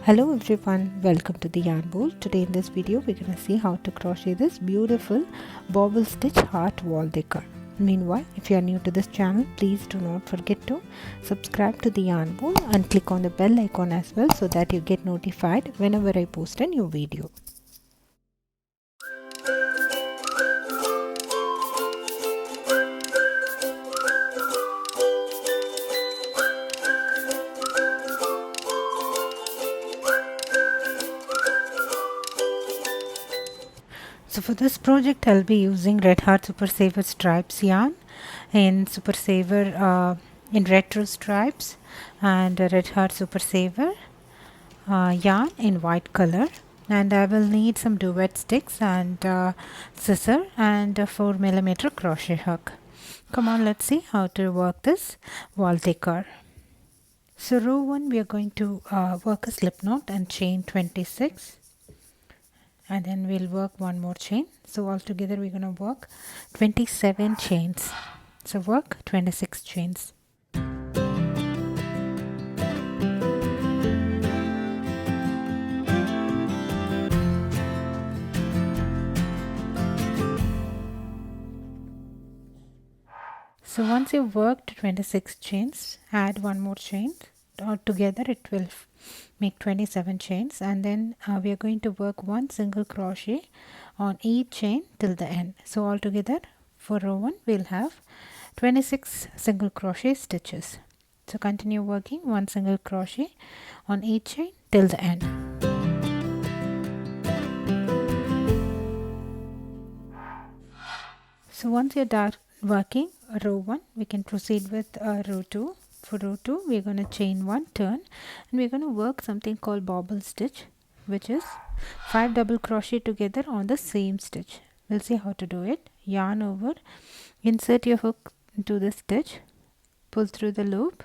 Hello everyone, welcome to the yarn bowl. Today in this video we're going to see how to crochet this beautiful bobble stitch heart wall decor. Meanwhile, if you are new to this channel, please do not forget to subscribe to the yarn bowl and click on the bell icon as well so that you get notified whenever I post a new video. So for this project I'll be using Red Heart Super Saver stripes yarn in Super Saver in retro stripes and Red Heart Super Saver yarn in white color, and I will need some Dovet sticks and scissor and a 4mm crochet hook. Come on, let's see how to work this wall decor. So row 1 we are going to work a slip knot and chain 26, and then we'll work one more chain. So altogether we're going to work 27 chains. So work 26 chains. So once you've worked 26 chains, add one more chain. Altogether it will make 27 chains, and then we are going to work one single crochet on each chain till the end. So altogether for row 1 we'll have 26 single crochet stitches. So continue working one single crochet on each chain till the end. So once you're done working row 1, we can proceed with row 2. For row 2 we're going to chain one turn, and we're going to work something called bobble stitch, which is 5 double crochet together on the same stitch. We'll see how to do it. Yarn over, insert your hook into the stitch, pull through the loop,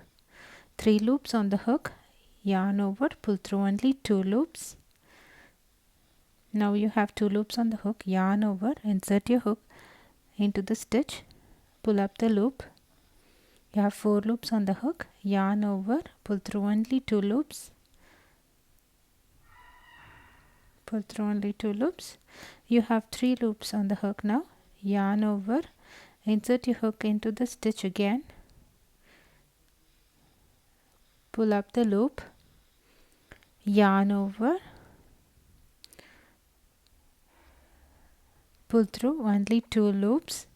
3 loops on the hook, yarn over, pull through only 2 loops. Now you have 2 loops on the hook, yarn over, insert your hook into the stitch, pull up the loop. You have 4 loops on the hook, yarn over, pull through only 2 loops, pull through only 2 loops. You have 3 loops on the hook now, yarn over, insert your hook into the stitch again, pull up the loop, yarn over, pull through only 2 loops,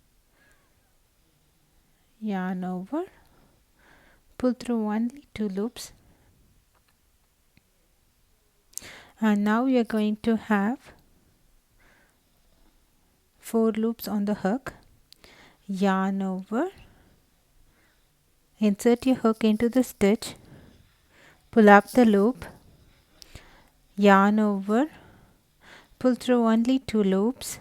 yarn over, pull through only 2 loops, and now we are going to have 4 loops on the hook, yarn over, insert your hook into the stitch, pull up the loop, yarn over, pull through only 2 loops.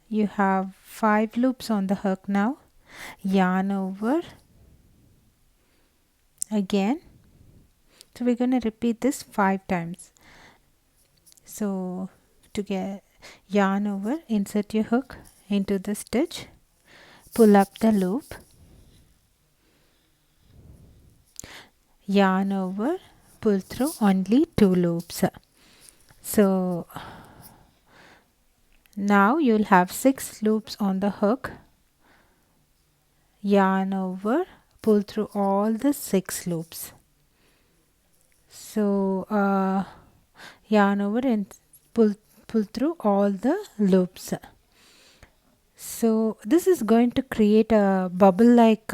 You have 5 loops on the hook now, yarn over again. So we're going to repeat this 5 times. So to get yarn over, insert your hook into the stitch, pull up the loop, yarn over, pull through only 2 loops. So now you'll have 6 loops on the hook, yarn over, pull through all the 6 loops. So yarn over and pull through all the loops. So this is going to create a bubble like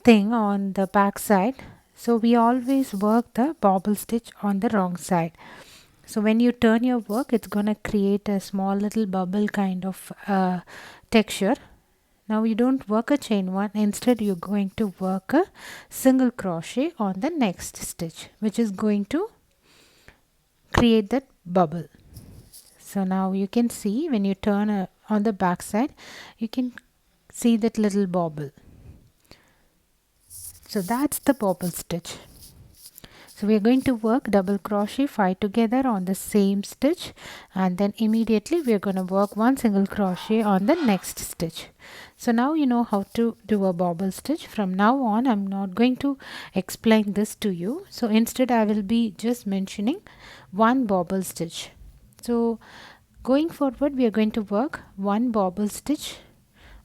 thing on the back side. So we always work the bobble stitch on the wrong side. So when you turn your work, it's going to create a small little bubble kind of texture. Now you don't work a chain one, instead you're going to work a single crochet on the next stitch, which is going to create that bubble. So now you can see when you turn on the back side, you can see that little bobble. So that's the bobble stitch. So we are going to work double crochet 5 together on the same stitch, and then immediately we are going to work 1 single crochet on the next stitch. So now you know how to do a bobble stitch. From now on I'm not going to explain this to you, so instead I will be just mentioning one bobble stitch. So going forward we are going to work one bobble stitch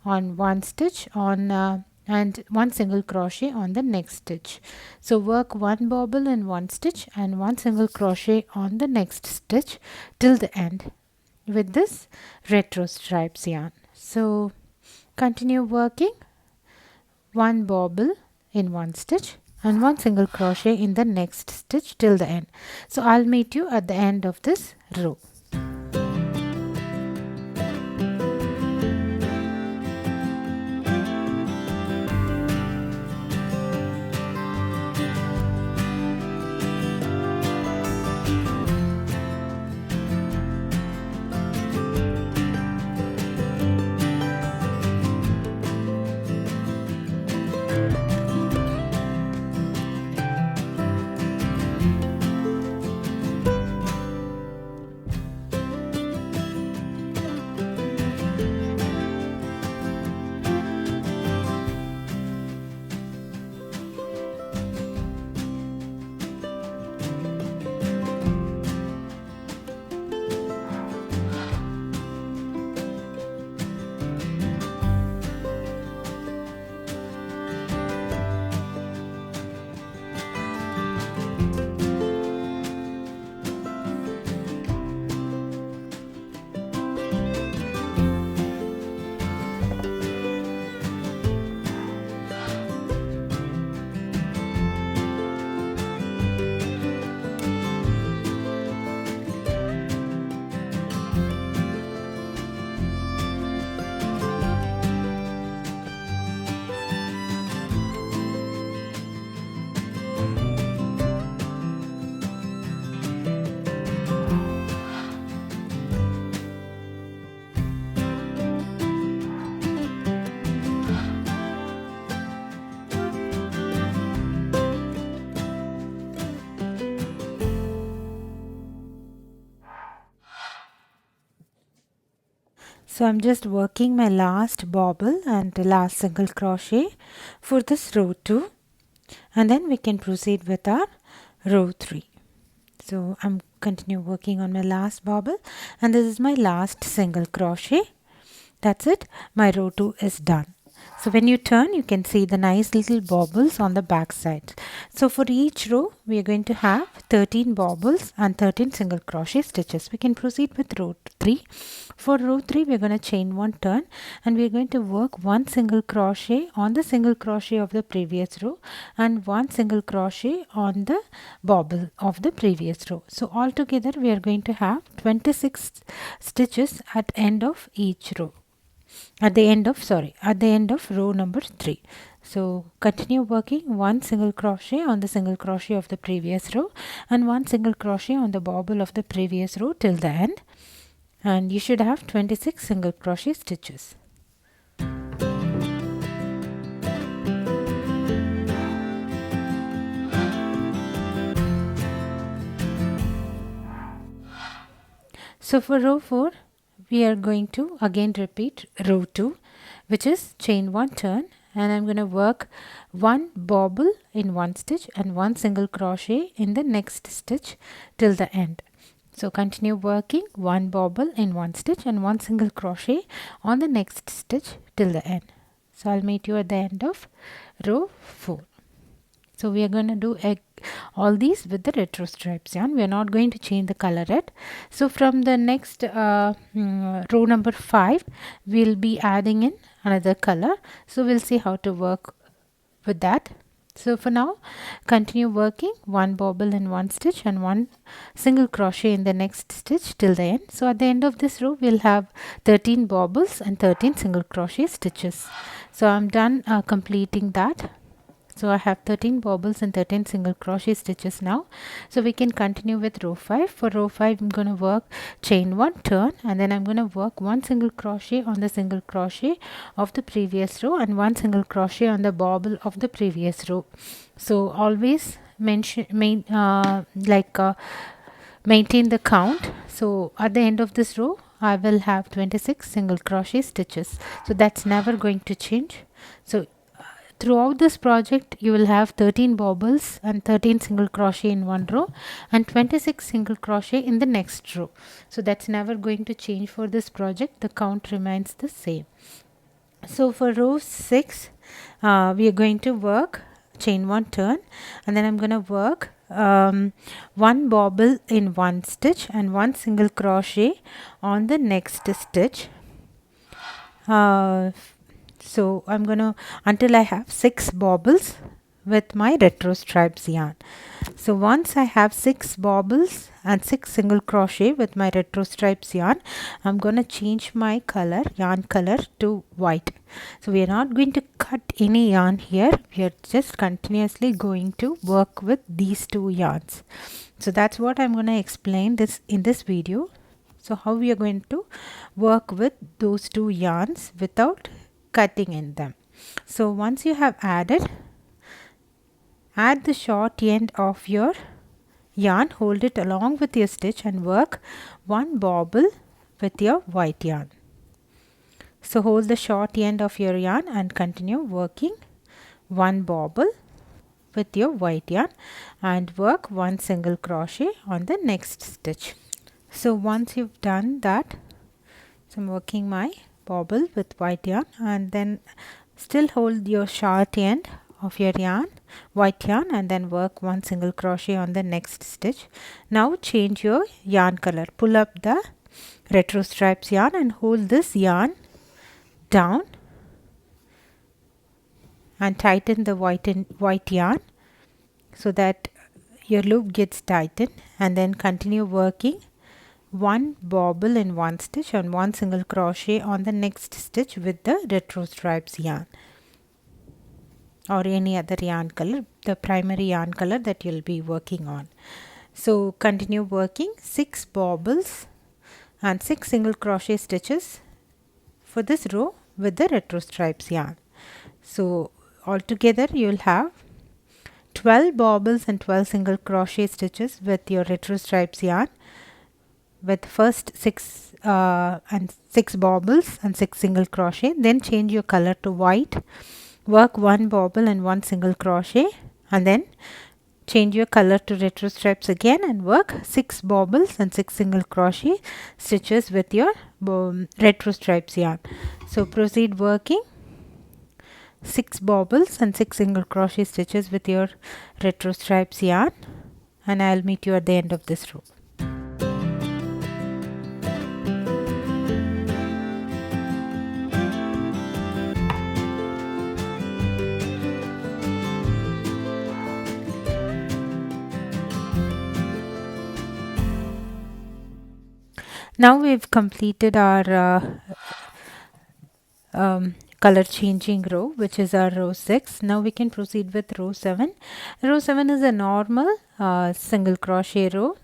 on one stitch on and 1 single crochet on the next stitch. So work 1 bobble in one stitch and 1 single crochet on the next stitch till the end with this retro stripes yarn. So continue working 1 bobble in one stitch and 1 single crochet in the next stitch till the end. So I'll meet you at the end of this row. So I'm just working my last bobble and the last single crochet for this row 2, and then we can proceed with our row 3. So I'm continue working on my last bobble, and this is my last single crochet. That's it, my row 2 is done. So when you turn, you can see the nice little bobbles on the back side. So for each row we are going to have 13 bobbles and 13 single crochet stitches. We can proceed with row 3. For row 3 we are going to chain 1 turn, and we are going to work 1 single crochet on the single crochet of the previous row and 1 single crochet on the bobble of the previous row. So altogether we are going to have 26 stitches at end of each row. At the end of row number 3. So continue working 1 single crochet on the single crochet of the previous row and 1 single crochet on the bobble of the previous row till the end, and you should have 26 single crochet stitches. So for row 4 we are going to again repeat row 2, which is chain 1 turn, and I'm going to work 1 bobble in one stitch and 1 single crochet in the next stitch till the end. So continue working 1 bobble in one stitch and 1 single crochet on the next stitch till the end. So I'll meet you at the end of row 4. So we are going to do all these with the retro stripes yarn. We are not going to change the color yet. So from the next row number 5 we'll be adding in another color. So we'll see how to work with that. So for now, continue working 1 bobble in one stitch and 1 single crochet in the next stitch till the end. So at the end of this row we'll have 13 bobbles and 13 single crochet stitches. So I'm done completing that. So I have 13 bobbles and 13 single crochet stitches now. So we can continue with row 5. For row 5 I'm going to work chain 1 turn, and then I'm going to work 1 single crochet on the single crochet of the previous row and 1 single crochet on the bobble of the previous row. So always maintain the count. So at the end of this row I will have 26 single crochet stitches, so that's never going to change. So throughout this project you will have 13 bobbles and 13 single crochet in one row and 26 single crochet in the next row. So that's never going to change for this project. The count remains the same. So for row 6 we are going to work chain 1 turn, and then I'm going to work one bobble in one stitch and one single crochet on the next stitch. So I'm gonna until I have 6 bobbles with my retro stripes yarn. So once I have 6 bobbles and 6 single crochet with my retro stripes yarn, I'm gonna change my color, yarn color, to white. So we are not going to cut any yarn here, we are just continuously going to work with these two yarns. So that's what I'm going to explain this in this video. So how we are going to work with those two yarns without cutting in them. So once you have add the short end of your yarn, hold it along with your stitch and work one bobble with your white yarn. So hold the short end of your yarn and continue working one bobble with your white yarn and work one single crochet on the next stitch. So once you've done that, so I'm working my bobble with white yarn and then still hold your short end of your yarn, white yarn, and then work one single crochet on the next stitch. Now change your yarn color, pull up the retro stripes yarn and hold this yarn down and tighten the white yarn so that your loop gets tightened, and then continue working one bobble in one stitch and one single crochet on the next stitch with the retro stripes yarn or any other yarn color, the primary yarn color that you'll be working on. So continue working 6 bobbles and 6 single crochet stitches for this row with the retro stripes yarn. So altogether you will have 12 bobbles and 12 single crochet stitches with your retro stripes yarn, with first 6 bobbles and 6 single crochet. Then change your color to white, work one bobble and one single crochet, and then change your color to retro stripes again and work 6 bobbles and 6 single crochet stitches with your retro stripes yarn. So proceed working 6 bobbles and 6 single crochet stitches with your retro stripes yarn, and I'll meet you at the end of this row. Now we've completed our color changing row, which is our row 6. Now we can proceed with row 7. Row 7 is a normal single crochet row.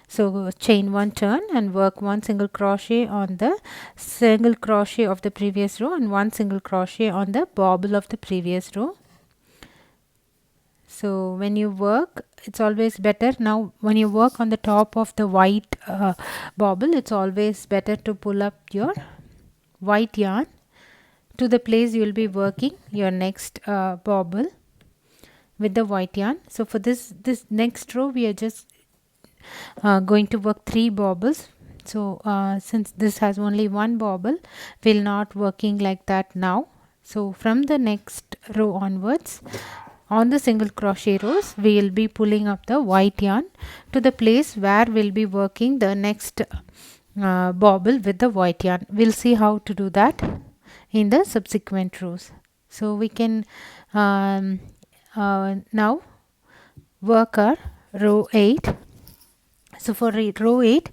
So chain 1 turn and work one single crochet on the single crochet of the previous row and one single crochet on the bobble of the previous row. So when you work, it's always better, now when you work on the top of the white bobble, it's always better to pull up your white yarn to the place you will be working your next bobble with the white yarn. So for this next row we are just going to work 3 bobbles. So since this has only one bobble, we'll not working like that now. So from the next row onwards, on the single crochet rows, we will be pulling up the white yarn to the place where we'll be working the next bobble with the white yarn. We'll see how to do that in the subsequent rows. So we can now work our row 8. So for row 8,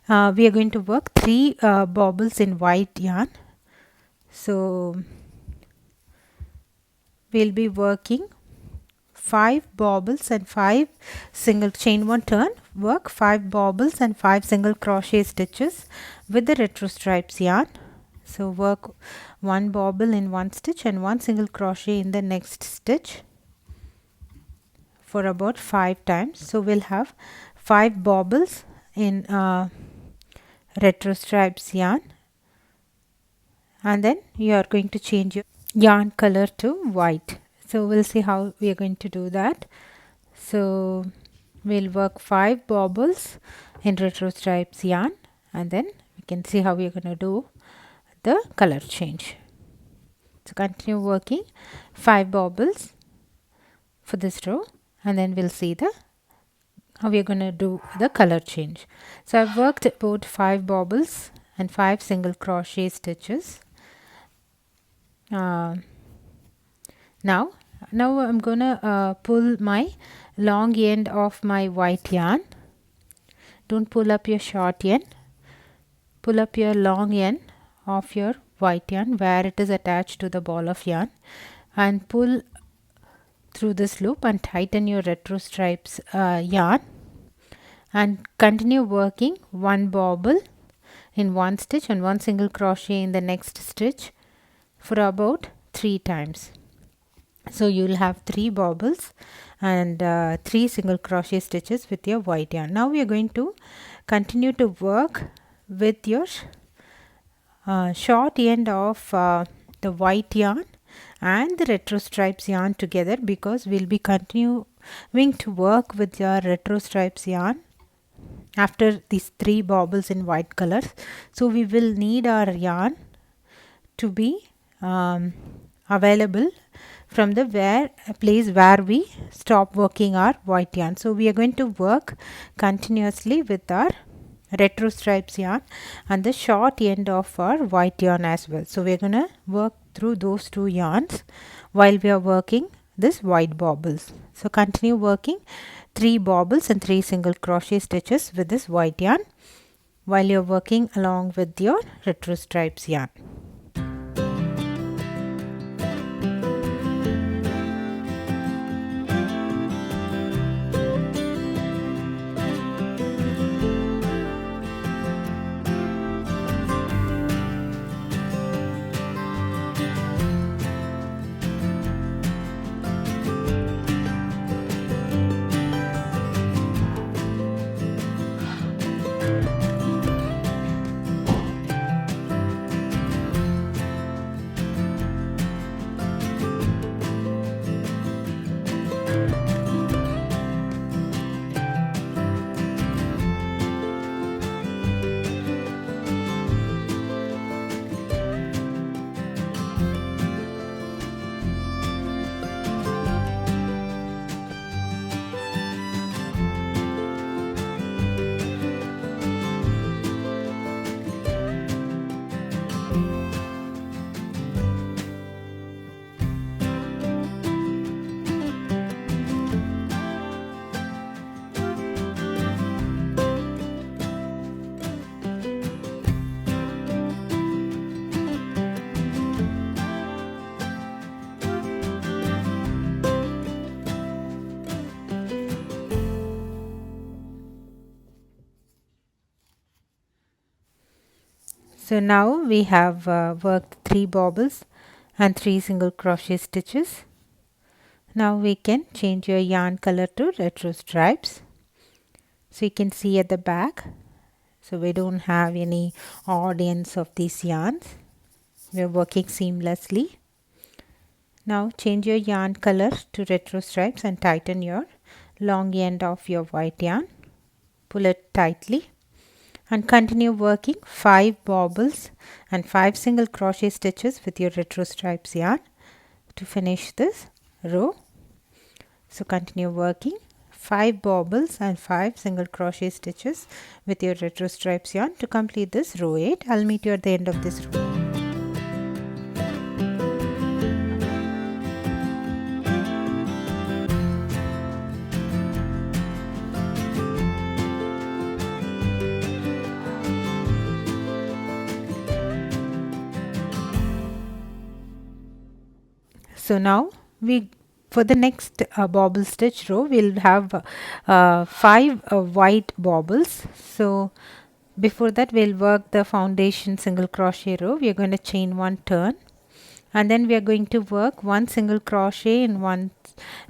we are going to work 3 bobbles in white yarn. So we'll be working 5 bobbles and 5 single chain 1 turn, work 5 bobbles and 5 single crochet stitches with the retro stripes yarn. So work one bobble in one stitch and one single crochet in the next stitch. for about 5 times. So we'll have 5 bobbles in retro stripes yarn, and then you are going to change your yarn color to white. So we'll see how we are going to do that. So we'll work 5 bobbles in retro stripes yarn, and then we can see how we are going to do the color change. So continue working 5 bobbles for this row, and then we'll see the how we are going to do the color change. So I've worked about 5 bobbles and 5 single crochet stitches. Now I'm gonna pull my long end of my white yarn. Don't pull up your short end, pull up your long end of your white yarn where it is attached to the ball of yarn, and pull through this loop and tighten your retro stripes yarn, and continue working 1 bobble in one stitch and 1 single crochet in the next stitch for about 3 times. So you'll have 3 bobbles and 3 single crochet stitches with your white yarn. Now we are going to continue to work with your short end of the white yarn and the retro stripes yarn together, because we'll be continuing to work with your retro stripes yarn after these 3 bobbles in white colors. So we will need our yarn to be available from the place where we stop working our white yarn. So we are going to work continuously with our retro stripes yarn and the short end of our white yarn as well. So we are going to work through those 2 yarns while we are working this white bobbles. So continue working 3 bobbles and 3 single crochet stitches with this white yarn while you're working along with your retro stripes yarn. So now we have worked 3 bobbles and 3 single crochet stitches. Now we can change your yarn color to retro stripes. So you can see at the back, so we don't have any odd ends of these yarns. We are working seamlessly. Now change your yarn color to retro stripes and tighten your long end of your white yarn. Pull it tightly and continue working 5 bobbles and 5 single crochet stitches with your retro stripes yarn to finish this row. So continue working 5 bobbles and 5 single crochet stitches with your retro stripes yarn to complete this row 8. I'll meet you at the end of this row. So now for the next bobble stitch row we'll have 5 white bobbles. So before that we'll work the foundation single crochet row. We are going to chain 1 turn and then we are going to work one single crochet in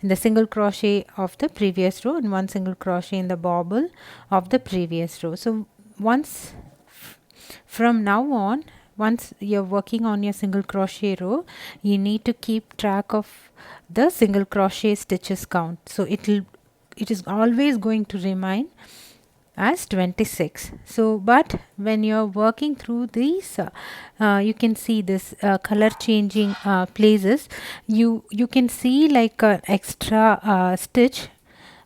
the single crochet of the previous row and one single crochet in the bobble of the previous row. So once from now on, once you're working on your single crochet row, you need to keep track of the single crochet stitches count. So it is always going to remain as 26. So but when you're working through these you can see this color changing places, you can see like an extra stitch,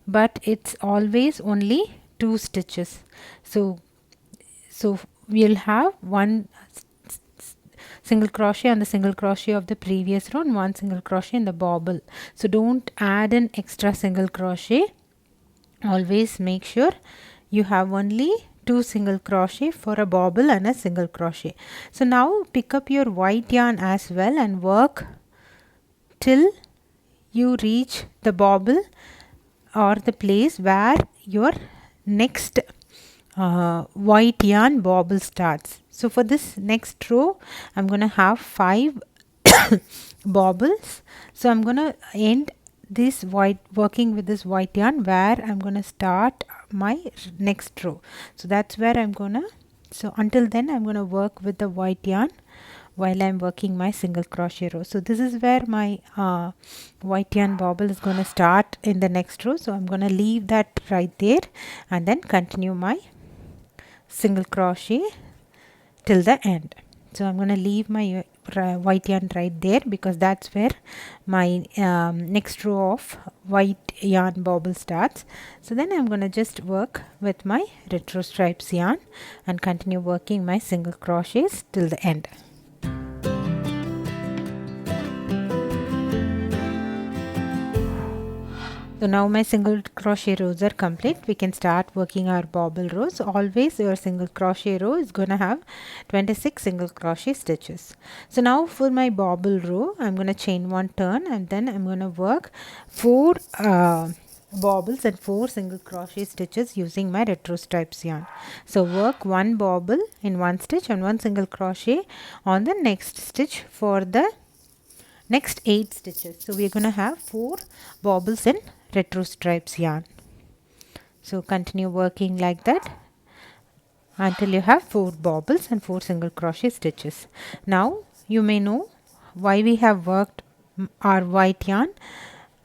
but it's always only 2 stitches. So we'll have one single crochet on the single crochet of the previous row and one single crochet in the bobble. So don't add an extra single crochet. Always make sure you have only 2 single crochet for a bobble and a single crochet. So now pick up your white yarn as well and work till you reach the bobble or the place where your next white yarn bobble starts. So for this next row, I'm going to have 5 bobbles. So I'm going to end this working with this white yarn where I'm going to start my next row. So that's where I'm going to, so until then I'm going to work with the white yarn while I'm working my single crochet row. So this is where my white yarn bobble is going to start in the next row. So I'm going to leave that right there and then continue my single crochet till the end. So I'm going to leave my white yarn right there because that's where my next row of white yarn bobble starts. So then I'm going to just work with my retro stripes yarn and continue working my single crochets till the end. So now my single crochet rows are complete. We can start working our bobble rows. Always your single crochet row is going to have 26 single crochet stitches. So now for my bobble row, I'm going to chain 1 turn and then I'm going to work 4 bobbles and 4 single crochet stitches using my retro stripes yarn. So work 1 bobble in 1 stitch and 1 single crochet on the next stitch for the next 8 stitches. So we're going to have 4 bobbles in retro stripes yarn. So continue working like that until you have 4 bobbles and 4 single crochet stitches. Now you may know why we have worked our white yarn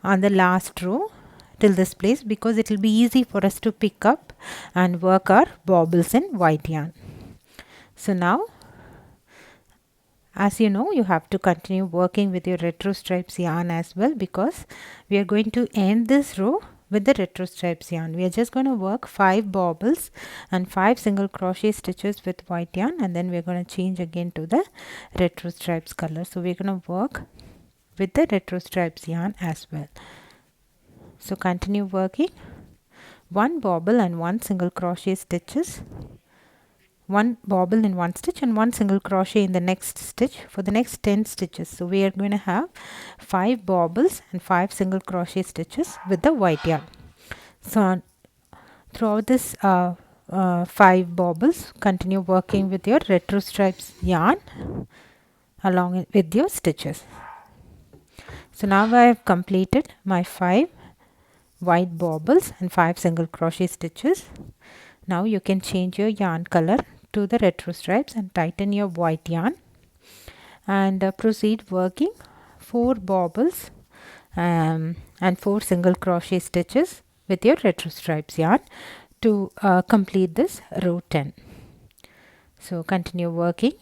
on the last row till this place, because it will be easy for us to pick up and work our bobbles in white yarn. So now, as you know, you have to continue working with your retro stripes yarn as well, because we are going to end this row with the retro stripes yarn. We are just going to work 5 bobbles and 5 single crochet stitches with white yarn, and then we are going to change again to the retro stripes color. So we are going to work with the retro stripes yarn as well. So continue working 1 bobble and 1 single crochet stitches, 1 bobble in 1 stitch and 1 single crochet in the next stitch for the next 10 stitches. So we are going to have 5 bobbles and 5 single crochet stitches with the white yarn. So throughout this 5 bobbles, continue working with your retro stripes yarn along with your stitches. So now I have completed my 5 white bobbles and 5 single crochet stitches. Now you can change your yarn color to the retro stripes and tighten your white yarn and proceed working 4 bobbles and 4 single crochet stitches with your retro stripes yarn to complete this row 10. So continue working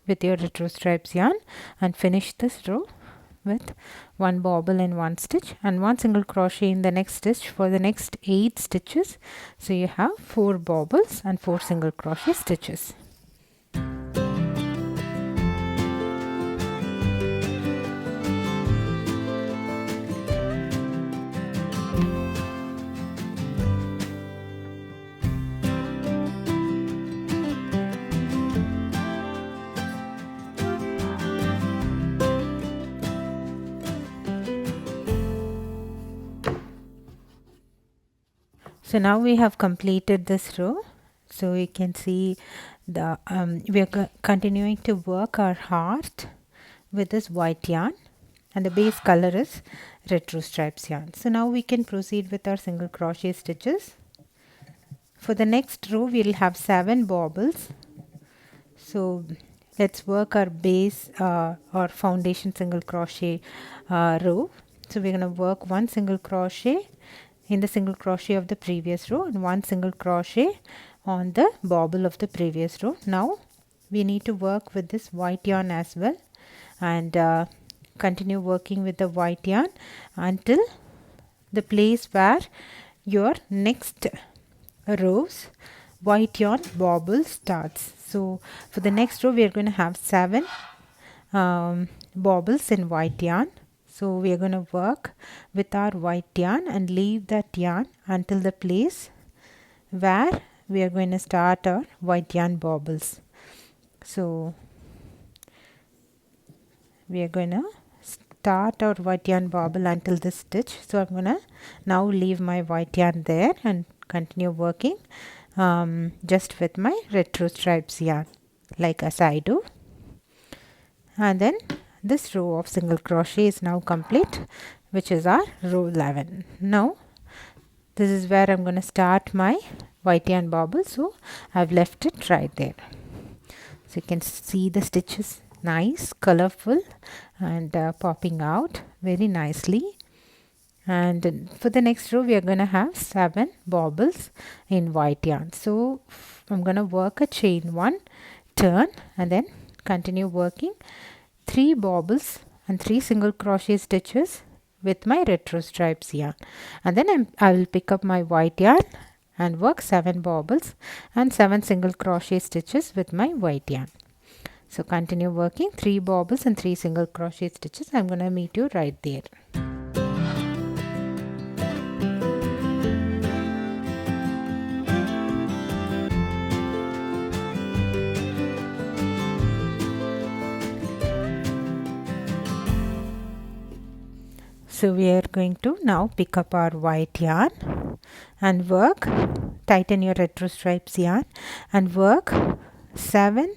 with your retro stripes yarn and finish this row with 1 bobble in 1 stitch and 1 single crochet in the next stitch for the next 8 stitches. So you have 4 bobbles and 4 single crochet stitches. So now we have completed this row. So you can see the we are continuing to work our heart with this white yarn, and the base color is retro stripes yarn. So now we can proceed with our single crochet stitches. For the next row we'll have 7 bobbles. So let's work our base or foundation single crochet row. So we're going to work 1 single crochet in the single crochet of the previous row and 1 single crochet on the bobble of the previous row. Now we need to work with this white yarn as well, and continue working with the white yarn until the place where your next row's white yarn bobble starts. So for the next row we are going to have 7 bobbles in white yarn. So we are going to work with our white yarn and leave that yarn until the place where we are going to start our white yarn bobbles. So we are going to start our white yarn bobble until this stitch. So I'm going to now leave my white yarn there and continue working just with my retro stripes yarn, like as I do. And then this row of single crochet is now complete, which is our row 11. Now this is where I'm going to start my white yarn bobble. So I've left it right there. So you can see the stitches nice, colorful, and popping out very nicely. And for the next row we are going to have 7 bobbles in white yarn. So I'm going to work a chain 1, turn, and then continue working 3 bobbles and 3 single crochet stitches with my retro stripes yarn, and then I will pick up my white yarn and work 7 bobbles and 7 single crochet stitches with my white yarn. So continue working 3 bobbles and 3 single crochet stitches. I'm going to meet you right there. So we are going to now pick up our white yarn and work, tighten your retro stripes yarn and work 7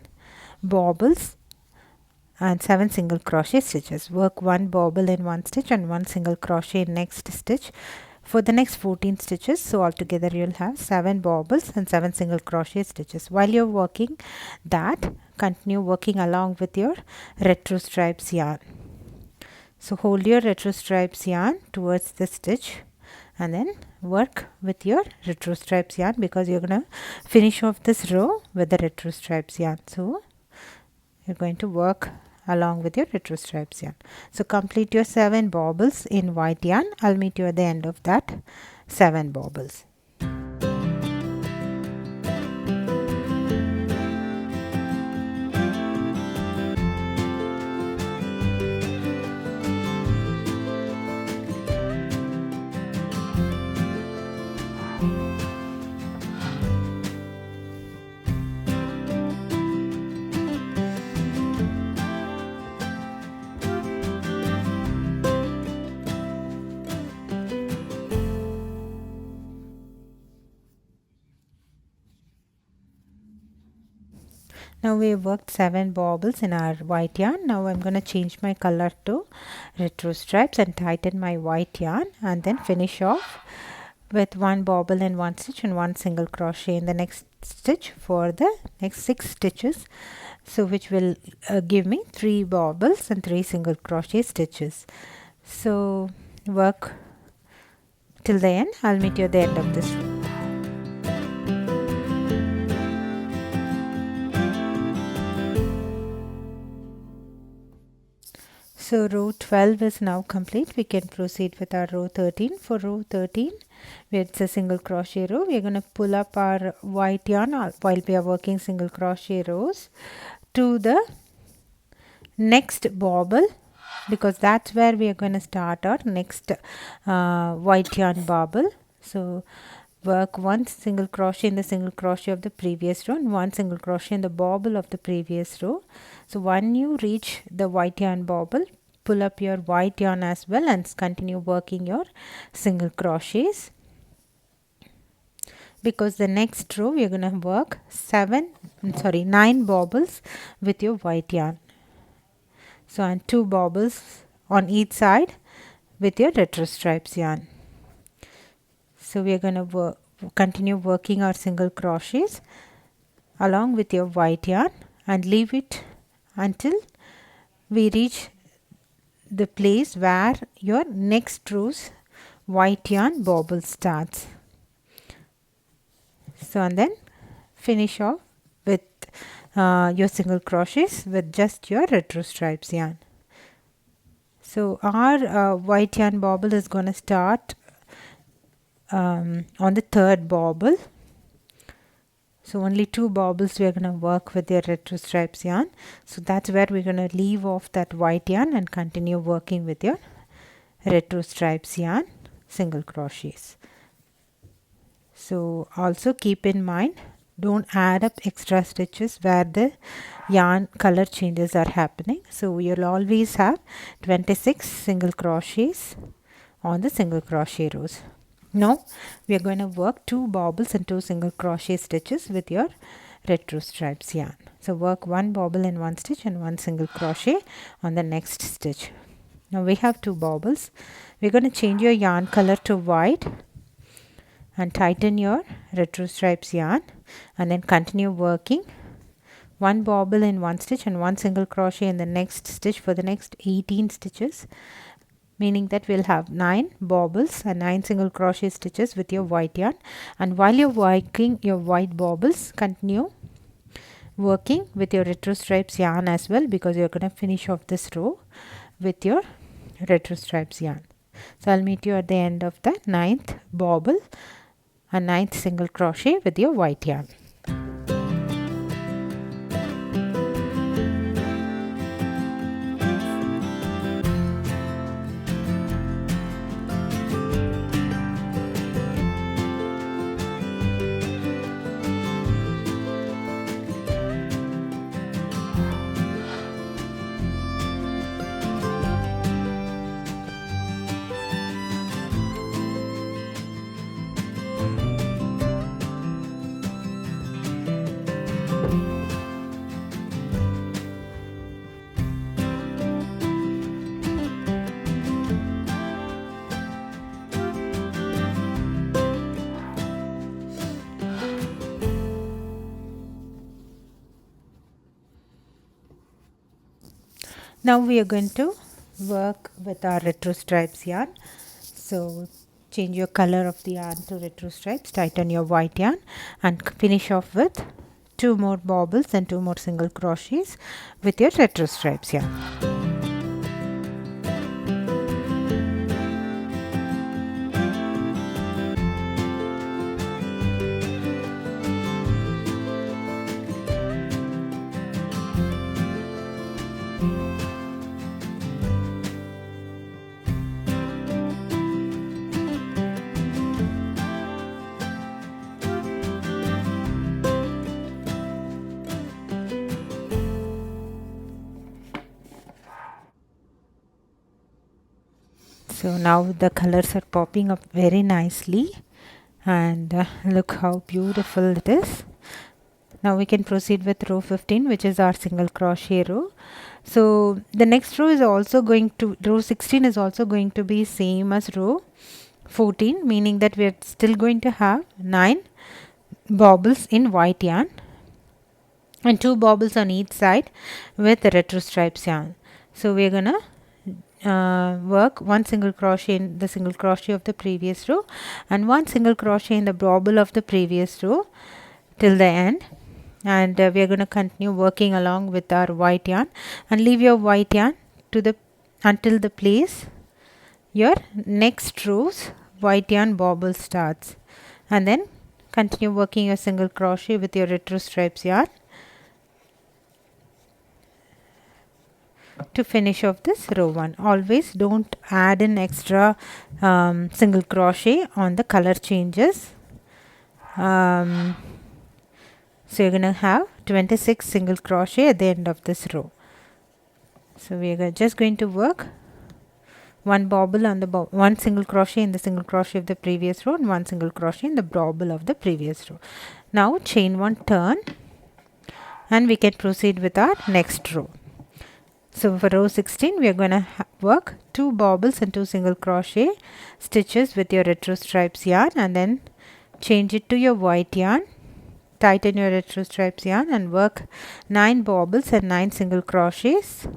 bobbles and 7 single crochet stitches. Work 1 bobble in one stitch and 1 single crochet in next stitch for the next 14 stitches. So altogether you'll have 7 bobbles and 7 single crochet stitches. While you're working that, continue working along with your retro stripes yarn. So hold your retro stripes yarn towards the stitch and then work with your retro stripes yarn, because you're going to finish off this row with the retro stripes yarn. So you're going to work along with your retro stripes yarn. So complete your 7 bobbles in white yarn. I'll meet you at the end of that 7 bobbles. Now we have worked 7 bobbles in our white yarn. Now I'm going to change my color to retro stripes and tighten my white yarn and then finish off with 1 bobble in one stitch and 1 single crochet in the next stitch for the next 6 stitches. So which will give me 3 bobbles and 3 single crochet stitches. So work till the end. I'll meet you at the end of this row. So row 12 is now complete. We can proceed with our row 13. For row 13, it's a single crochet row. We are going to pull up our white yarn while we are working single crochet rows to the next bobble, because that's where we are going to start our next white yarn bobble. So work 1 single crochet in the single crochet of the previous row and 1 single crochet in the bobble of the previous row. So when you reach the white yarn bobble, pull up your white yarn as well and continue working your single crochets, because the next row we are going to work 9 bobbles with your white yarn. So and 2 bobbles on each side with your retro stripes yarn. So we are going to continue working our single crochets along with your white yarn and leave it until we reach the place where your next row's white yarn bobble starts. So and then finish off with your single crochets with just your retro stripes yarn. So our white yarn bobble is going to start on the 3rd bobble. So only 2 bobbles we are going to work with your retro stripes yarn. So that's where we're going to leave off that white yarn and continue working with your retro stripes yarn single crochets. So also keep in mind, don't add up extra stitches where the yarn color changes are happening. So you'll always have 26 single crochets on the single crochet rows. Now we are going to work 2 bobbles and 2 single crochet stitches with your retro stripes yarn. So work 1 bobble in 1 stitch and 1 single crochet on the next stitch. Now we have 2 bobbles. We're going to change your yarn color to white and tighten your retro stripes yarn and then continue working 1 bobble in 1 stitch and 1 single crochet in the next stitch for the next 18 stitches, meaning that we'll have 9 bobbles and 9 single crochet stitches with your white yarn. And while you're working your white bobbles, continue working with your retro stripes yarn as well, because you're going to finish off this row with your retro stripes yarn. So I'll meet you at the end of the 9th bobble and 9th single crochet with your white yarn. Now we are going to work with our retro stripes yarn. So change your color of the yarn to retro stripes, tighten your white yarn and finish off with 2 more bobbles and 2 more single crochets with your retro stripes yarn. So now the colors are popping up very nicely, and look how beautiful it is. Now we can proceed with row 15, which is our single crochet row. So the next row is also going to, row 16 is also going to be same as row 14, meaning that we are still going to have 9 bobbles in white yarn and 2 bobbles on each side with the retro stripes yarn. So we are gonna work 1 single crochet in the single crochet of the previous row and 1 single crochet in the bobble of the previous row till the end, and we are going to continue working along with our white yarn and leave your white yarn to the until the place your next row's white yarn bobble starts, and then continue working your single crochet with your retro stripes yarn to finish off this row 1. Always don't add in extra single crochet on the color changes. So you're going to have 26 single crochet at the end of this row. So we are just going to work 1 bobble on the 1 single crochet in the single crochet of the previous row and 1 single crochet in the bobble of the previous row. Now chain 1 turn and we can proceed with our next row. So for row 16 we are going to work 2 bobbles and 2 single crochet stitches with your retro stripes yarn, and then change it to your white yarn, tighten your retro stripes yarn and work 9 bobbles and 9 single crochets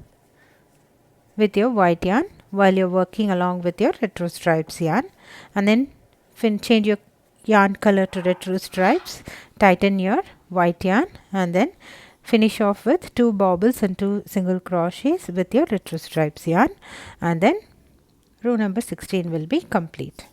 with your white yarn while you're working along with your retro stripes yarn, and then change your yarn color to retro stripes, tighten your white yarn, and then finish off with 2 bobbles and 2 single crochets with your retro stripes yarn, and then row number 16 will be complete.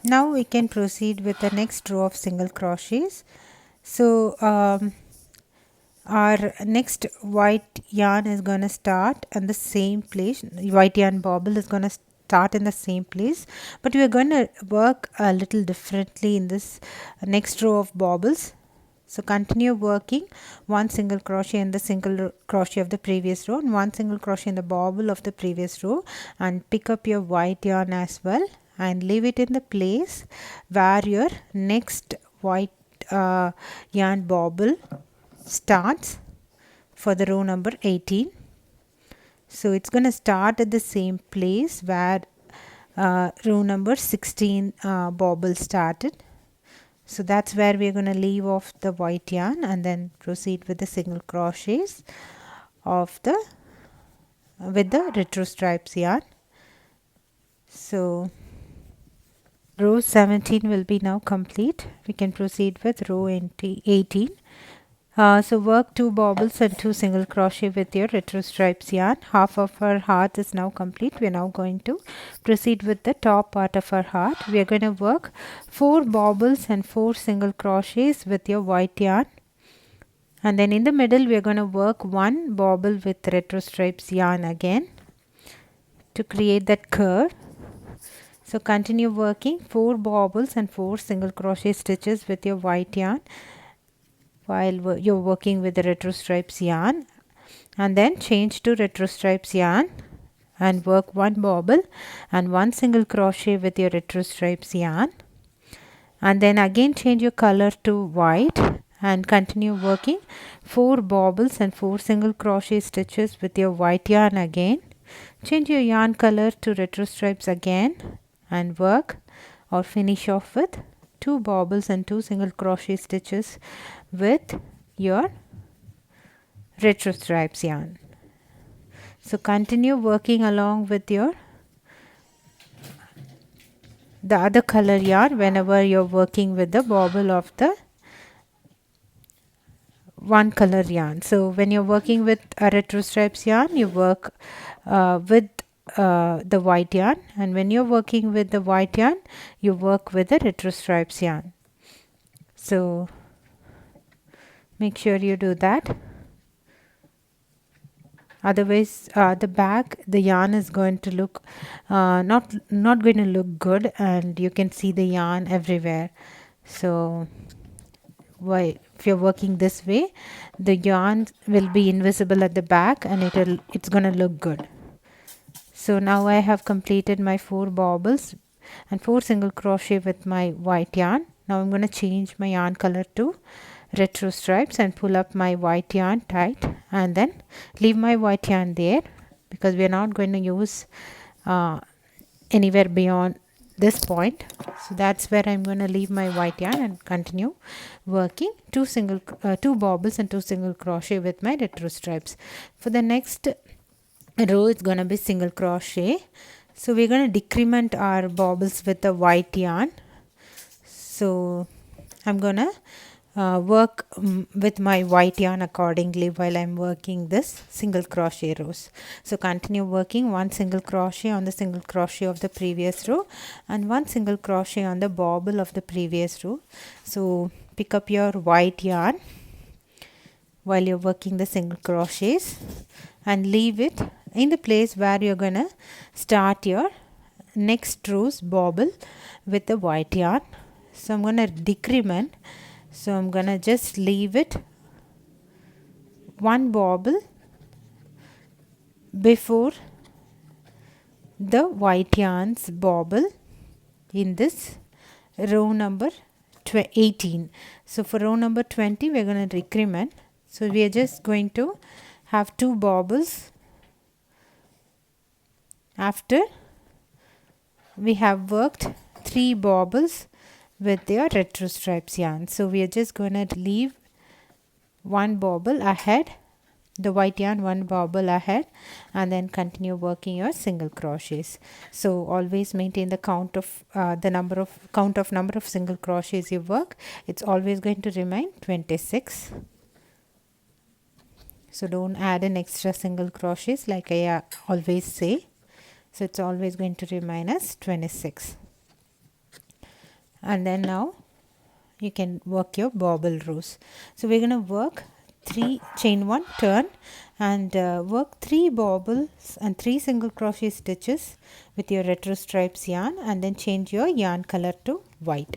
Now we can proceed with the next row of single crochets. So our next white yarn is going to start in the same place. White yarn bobble is going to start in the same place, but we are going to work a little differently in this next row of bobbles. So continue working 1 single crochet in the single crochet of the previous row and 1 single crochet in the bobble of the previous row, and pick up your white yarn as well and leave it in the place where your next white yarn bobble starts for the row number 18. So it's going to start at the same place where row number 16 bobble started. So that's where we're going to leave off the white yarn and then proceed with the single crochets of the with the retro stripes yarn. So row 17 will be now complete. We can proceed with row 18. So work 2 bobbles and 2 single crochet with your retro stripes yarn. Half of our heart is now complete. We are now going to proceed with the top part of our heart. We are going to work 4 bobbles and 4 single crochets with your white yarn, and then in the middle we are going to work 1 bobble with retro stripes yarn again to create that curve. So continue working 4 bobbles and 4 single crochet stitches with your white yarn while you're working with the retro stripes yarn, and then change to retro stripes yarn and work 1 bobble and 1 single crochet with your retro stripes yarn, and then again change your color to white and continue working 4 bobbles and 4 single crochet stitches with your white yarn again. Change your yarn color to retro stripes again and work or finish off with 2 bobbles and 2 single crochet stitches with your retro stripes yarn. So continue working along with your the other color yarn whenever you're working with the bobble of the one color yarn. So when you're working with a retro stripes yarn, you work with the white yarn, and when you're working with the white yarn, you work with the retro stripes yarn. So make sure you do that, otherwise the back the yarn is going to look not going to look good, and you can see the yarn everywhere. So if you're working this way, the yarn will be invisible at the back and it's going to look good. So now I have completed my 4 bobbles and 4 single crochet with my white yarn. Now I'm going to change my yarn color to retro stripes and pull up my white yarn tight, and then leave my white yarn there because we are not going to use anywhere beyond this point. So that's where I'm going to leave my white yarn and continue working two bobbles and 2 single crochet with my retro stripes. For the next row, it's going to be single crochet. So we're going to decrement our bobbles with the white yarn. So I'm going to work with my white yarn accordingly while I'm working this single crochet rows. So continue working 1 single crochet on the single crochet of the previous row and 1 single crochet on the bobble of the previous row. So pick up your white yarn while you're working the single crochets and leave it in the place where you're gonna start your next row's bobble with the white yarn. So I'm gonna decrement. So I'm gonna just leave it 1 bobble before the white yarn's bobble in this row number 18. So for row number 20, we're going to decrement. So we are just going to have 2 bobbles after we have worked 3 bobbles with your retro stripes yarn. So we are just going to leave 1 bobble ahead, the white yarn 1 bobble ahead, and then continue working your single crochets. So always maintain the count of number of single crochets you work. It's always going to remain 26. So don't add an extra single crochets like I always say. So it's always going to remain as 26. And then now you can work your bobble rows. So we're going to work 3 chain 1 turn and work 3 bobbles and 3 single crochet stitches with your retro stripes yarn, and then change your yarn color to white.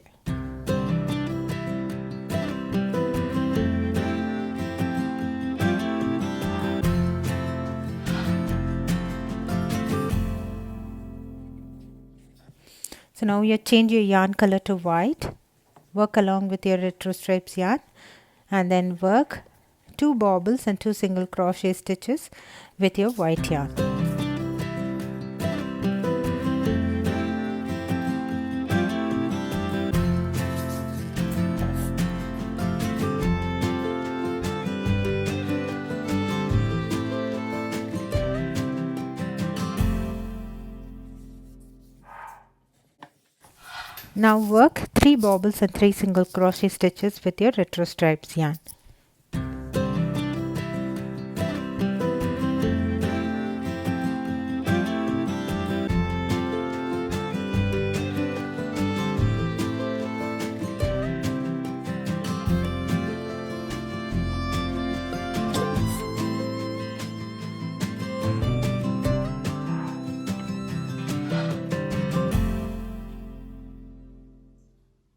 So now you change your yarn color to white, work along with your retro stripes yarn, and then work 2 bobbles and 2 single crochet stitches with your white yarn. Now work 3 bobbles and 3 single crochet stitches with your retro stripes yarn.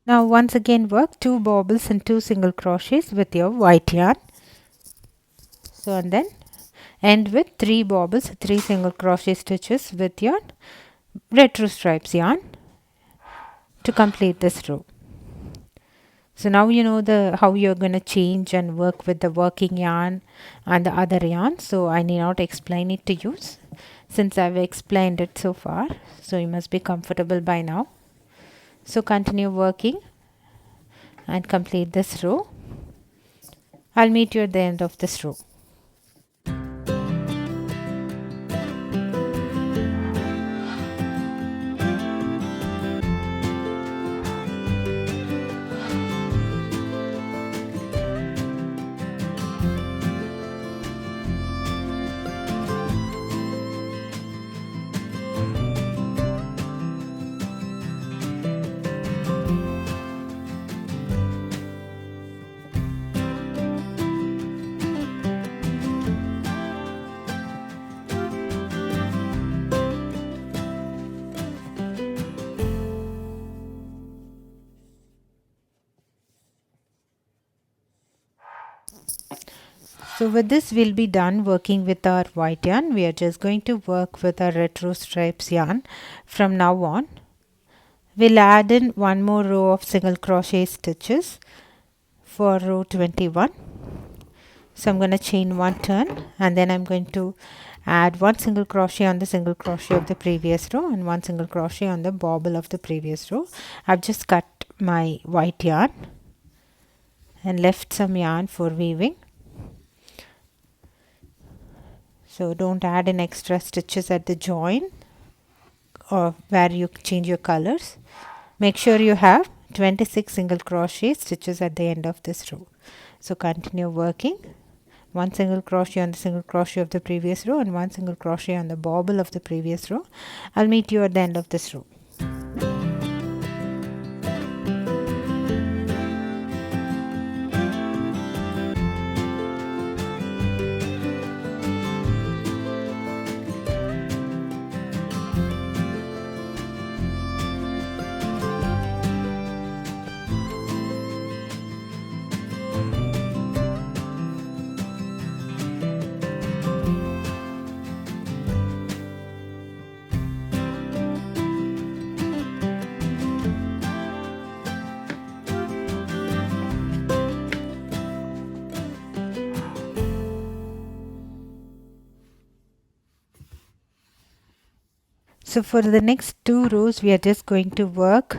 Now once again work 2 bobbles and 2 single crochets with your white yarn. So and then end with 3 bobbles, 3 single crochet stitches with your retro stripes yarn to complete this row. So now you know how you're going to change and work with the working yarn and the other yarn. So I need not explain it to you since I've explained it so far. So you must be comfortable by now. So continue working and complete this row. I'll meet you at the end of this row. So with this we'll be done working with our white yarn. We are just going to work with our retro stripes yarn from now on. We'll add in 1 more row of single crochet stitches for row 21. So I'm going to chain 1 turn, and then I'm going to add 1 single crochet on the single crochet of the previous row and 1 single crochet on the bobble of the previous row. I've just cut my white yarn and left some yarn for weaving. So don't add in extra stitches at the join or where you change your colors. Make sure you have 26 single crochet stitches at the end of this row. So continue working. 1 single crochet on the single crochet of the previous row and 1 single crochet on the bobble of the previous row. I'll meet you at the end of this row. So for the next 2 rows, we are just going to work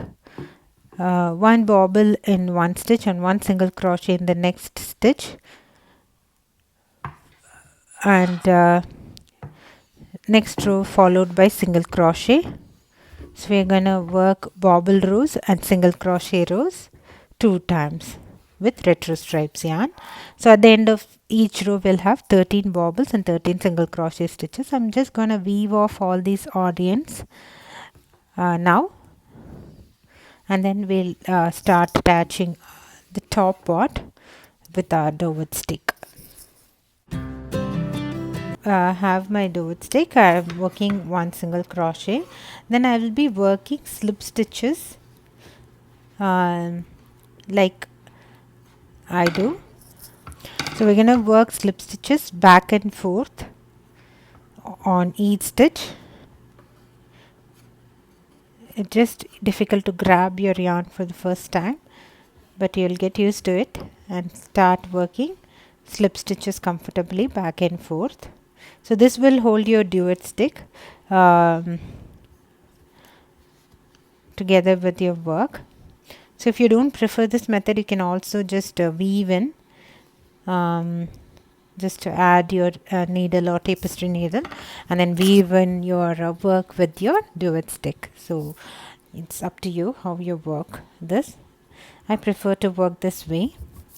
1 bobble in 1 stitch and 1 single crochet in the next stitch, and next row followed by single crochet. So we are going to work bobble rows and single crochet rows 2 times with retro stripes yarn. So at the end of each row we'll have 13 bobbles and 13 single crochet stitches. I'm just going to weave off all these odd ends now, and then we'll start attaching the top part with our Dovet stick. Have my Dovet stick. I am working 1 single crochet, then I will be working slip stitches like I do. So we're going to work slip stitches back and forth on each stitch. It's just difficult to grab your yarn for the first time, but you'll get used to it and start working slip stitches comfortably back and forth. So this will hold your Dovet stick together with your work. So if you don't prefer this method, you can also just weave in, just to add your needle or tapestry needle, and then weave in your work with your Dovet stick. So it's up to you how you work this. I prefer to work this way.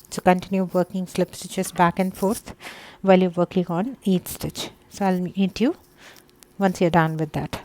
So continue working slip stitches back and forth while you're working on each stitch. So I'll meet you once you're done with that.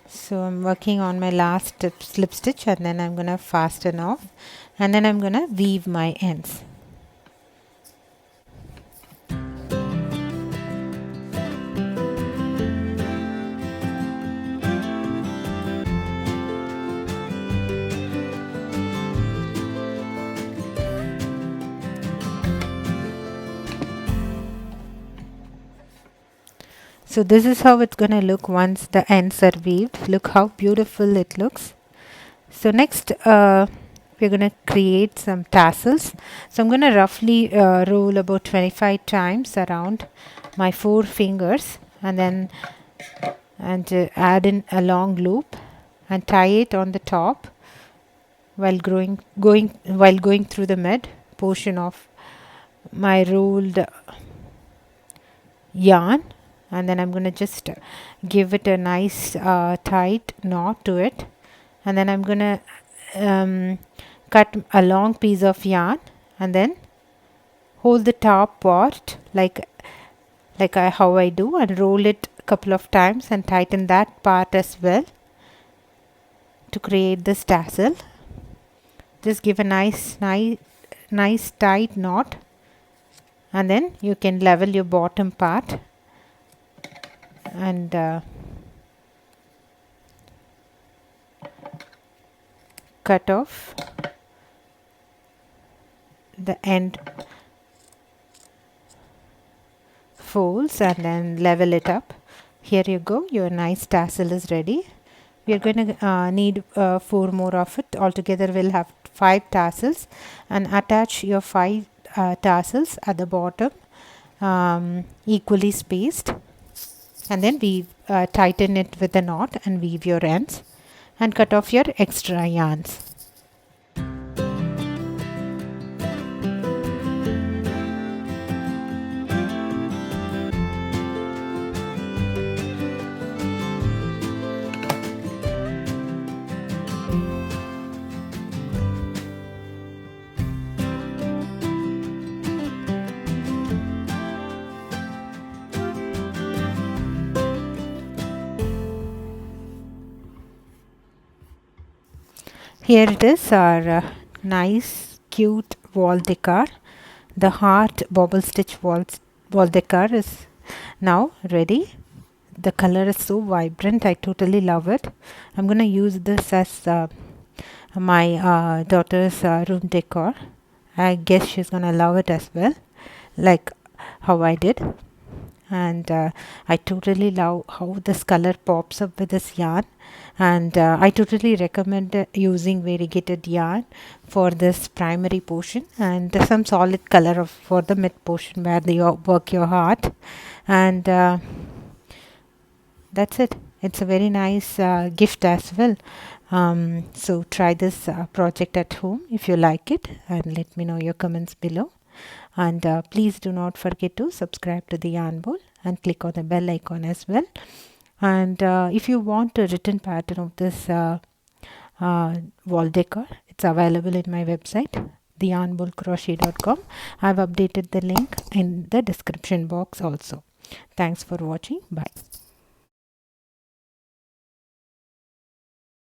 So I'm working on my last slip stitch, and then I'm going to fasten off, and then I'm going to weave my ends. So this is how it's gonna look once the ends are weaved. Look how beautiful it looks. So next we're gonna create some tassels. So I'm gonna roughly roll about 25 times around my 4 fingers, and then add in a long loop and tie it on the top while going through the mid portion of my rolled yarn. And then I'm going to just give it a nice tight knot to it, and then I'm going to cut a long piece of yarn and then hold the top part like how I do, and roll it a couple of times and tighten that part as well to create this tassel. Just give a nice tight knot, and then you can level your bottom part and cut off the end folds and then level it up. Here you go, your nice tassel is ready. We are going to need 4 more of it. Altogether we'll have 5 tassels, and attach your 5 tassels at the bottom equally spaced, and then weave tighten it with a knot and weave your ends and cut off your extra yarns. Here it is, our nice cute wall decor. The heart bobble stitch wall decor is now ready. The color is so vibrant, I totally love it. I'm gonna use this as my daughter's room decor. I guess she's gonna love it as well, like how I did. And I totally love how this color pops up with this yarn, and I totally recommend using variegated yarn for this primary portion, and some solid color for the mid portion where you work your heart. And that's it. It's a very nice gift as well. So try this project at home if you like it, and let me know your comments below. And please do not forget to subscribe to the Yarn Bowl and click on the bell icon as well. And if you want a written pattern of this wall decor, it's available in my website, theyarnbowlcrochet.com. I've updated the link in the description box also. Thanks for watching. Bye.